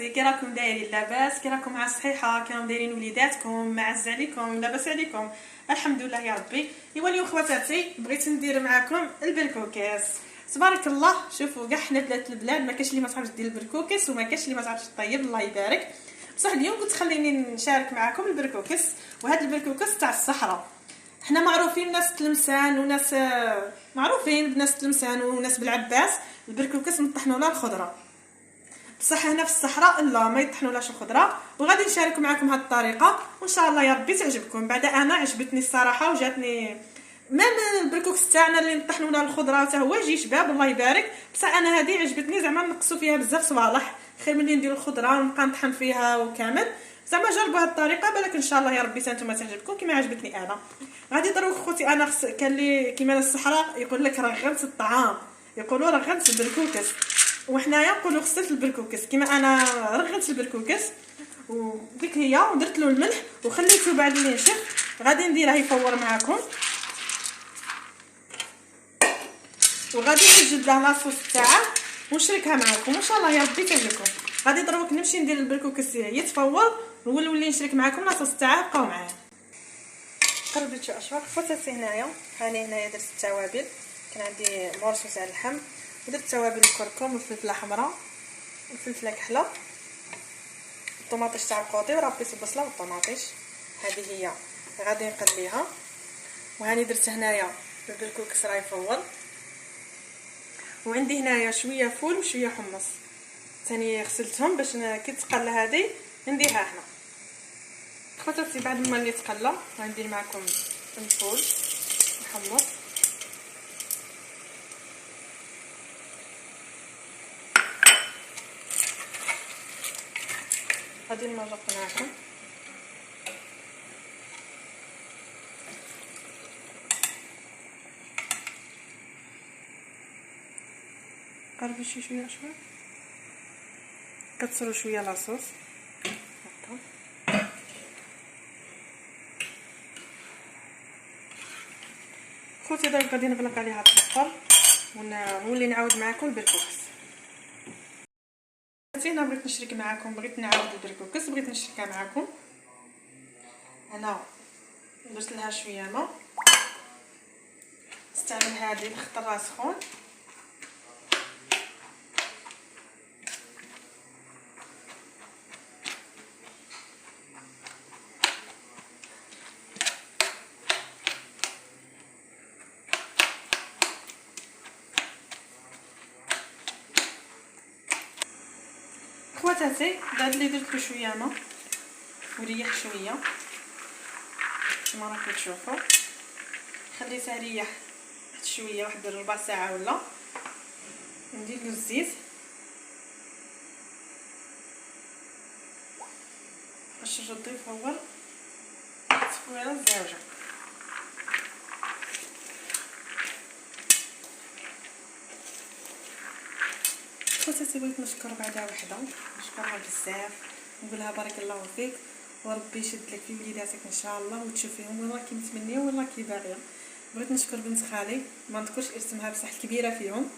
خواتاتي، كي راكم دايرين؟ لاباس؟ كي راكم مع الصحيحه؟ كي راكم دايرين وليداتكم؟ معز عليكم؟ لاباس عليكم؟ الحمد لله يا ربي. ايوا اليوم خواتاتي بغيت ندير معكم البركوكيس. تبارك الله، شوفوا كاع حنا بلاد البلاد ما كاش اللي ما تعرفش دير البركوكيس وما كاش اللي ما تعرفش طيب، الله يبارك. بصح اليوم قلت خليني نشارك معكم البركوكيس، وهذا البركوكيس تاع الصحراء. حنا معروفين ناس تلمسان وناس معروفين بناس تلمسان وناس بالعباس البركوكيس مطحنوا لها الخضره، بصح هنا في الصحراء لا ما يطحنولاش الخضره. وغادي نشارك معكم هذه الطريقه وان شاء الله يا ربي تعجبكم. بعد انا عجبتني الصراحه وجاتني مام البركوكس تاعنا اللي نطحنوا لها الخضره حتى هو يجي شباب الله يبارك، بصح انا هذه عجبتني زعما نقصوا فيها بزاف صوالح، خير ملي نديروا الخضره ونبقى نطحن فيها وكامل. زعما جربوا هذه الطريقه بالك ان شاء الله يا ربي نتوما تعجبكم كما عجبتني انا. غادي دروك خوتي انا كان لي كيما الصحراء يقول لك رغبت الطعام، يقولوا رغبت البركوكس، وحنايا نقولوا غسلت البركوكس. كيما انا رغبت البركوكس وديك هي ودرت له الملح وخليته بعد اللي نشف. غادي نديرها يفور معكم وغادي نسجل له لاصوص تاعه ونشاركها معكم وان شاء الله يا ربي تعجبكم. غادي دروك نمشي ندير البركوكس يتفور ونولي نشارك معكم لاصوص تاعه. بقاو معايا. قربت شو اشواق خواتاتي. هنايا درت التوابل، كان عندي مورسو تاع اللحم ودرت توابل الكركم والفلفله حمراء والفلفله كحله الطوماطيش تاع القوطي وربيت البصله والطوماطيش. هذه هي غادي نقليها. وهاني درت هنايا البركوكس راه يفور، وعندي هنايا شويه فول وشويه حمص ثاني غسلتهم باش كي تقلى هذه نديرها هنا. خواتاتي بعد ما اللي تقلى غندير معكم الفول والحمص غادي نمرق معكم. قربوا شويه كتسروا شويه لاصوص خوتي. دابا غادي نغلق عليها البخار ونولي نعاود معكم البركوكس. انا بغيت نشارك معكم، بغيت نعاود البركوكس، بغيت نشاركها معكم. انا درت لها شويه ماء، استعمل هذه الخضره سخون خواتاتي. بعد اللي درت له شويه ماء وريح شويه كما راكم تشوفوا، خليته يريح واحد شويه واحد ربع ساعه ولا. ندير له الزيت باش نردو يفور تفويره زاوجه. خواتاتي بغيت نشكر بعدا وحده، نشكرها بزاف نقولها بارك الله فيك وربي يشد لك في وليداتك ان شاء الله وتشوفيهم وين راكي متمنيه وين راكي باغيه. بغيت نشكر بنت خالي ما نذكرش اسمها بصح الكبيره فيهم،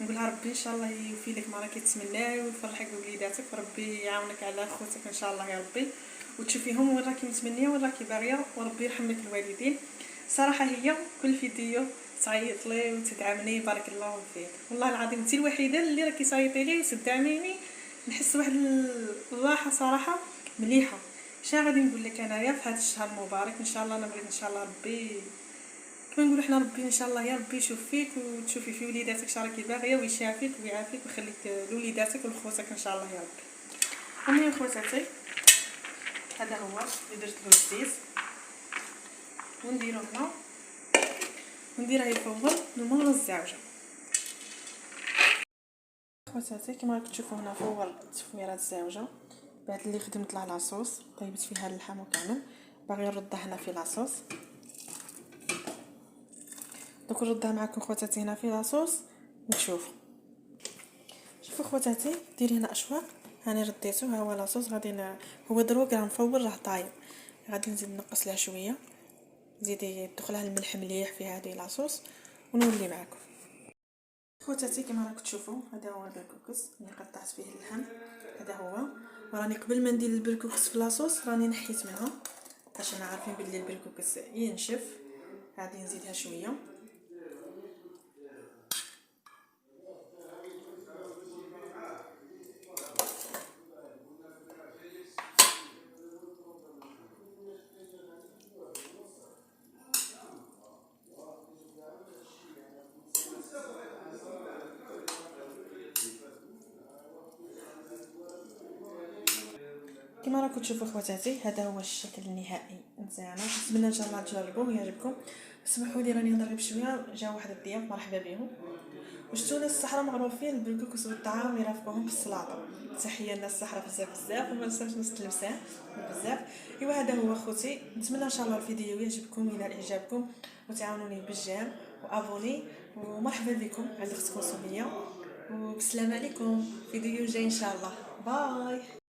نقولها ربي ان شاء الله يوفي لك ما راكي تتمناي ويفرحك بوليداتك وربي يعاونك على خوتك ان شاء الله يا ربي وتشوفيهم وين راكي متمنيه وين راكي باغيه وربي يرحم لك الوالدين. صراحه هي كل فيديو تعيط لي وتدعمني بارك الله فيك، والله العظيم انت الوحيده اللي راكي تعيطي لي وتدعميني، نحس واحد الراحه صراحه مليحه. شنو غادي نقول لك انايا في هذا الشهر المبارك ان شاء الله. انا بغيت ان شاء الله ربي كما نقولوا حنا ربي ان شاء الله يا ربي يشوف فيك وتشوفي في وليداتك شراكي باغيه ويشافيك ويعافيك ويخليك لوليداتك ولخوتك ان شاء الله يا ربي. المهم خواتاتي هذا هو اللي درت له الزيت ونديرو هنا ونديرها يفور المره الزاوجه. خواتاتي كما راكم تشوفوا هنا فور التفويره الزاوجه. بعد اللي خدمت لها لاصوص طيبت فيها اللحم وكامل باغي نردها هنا في لاصوص. دوك نردها معكم خواتاتي هنا في لاصوص وتشوفوا. شوفوا خواتاتي ديري هنا اشواق هاني رديته ها هو لاصوص. غادي هو دروك راه مفور راه طايب، غادي نزيد نقص لها شويه، زيدي دخلها الملح مليح في هذه لاصوص ونولي معكم. خواتاتي كما راكم تشوفوا هذا هو البركوكس اللي قطعت فيه اللحم. هذا هو. وراني قبل ما ندير البركوكس في لاصوص راني نحيت منها باش انا عارفين بلي البركوكس ينشف. غادي نزيدها شويه. كما راكم تشوفوا خواتاتي هذا هو الشكل النهائي نتاعنا. نتمنى ان شاء الله تجربوه ويعجبكم. اسمحوا لي راني نهضر بشويه، جاو واحد الضياف مرحبا بهم. وشتونا الصحراء معروفين البركوكس والطعام يرافقوهم في السلطه. تحيه لنا الصحراء بزاف وما ننساوش نص التلمسان بزاف. ايوا هذا هو خوتي، نتمنى ان شاء الله الفيديو يعجبكم. الى اعجابكم وتعاونوني بالجيم وابوني. ومرحبا بكم عند اختكم سميه، وبسلام عليكم. فيديو جاي ان شاء الله. باي.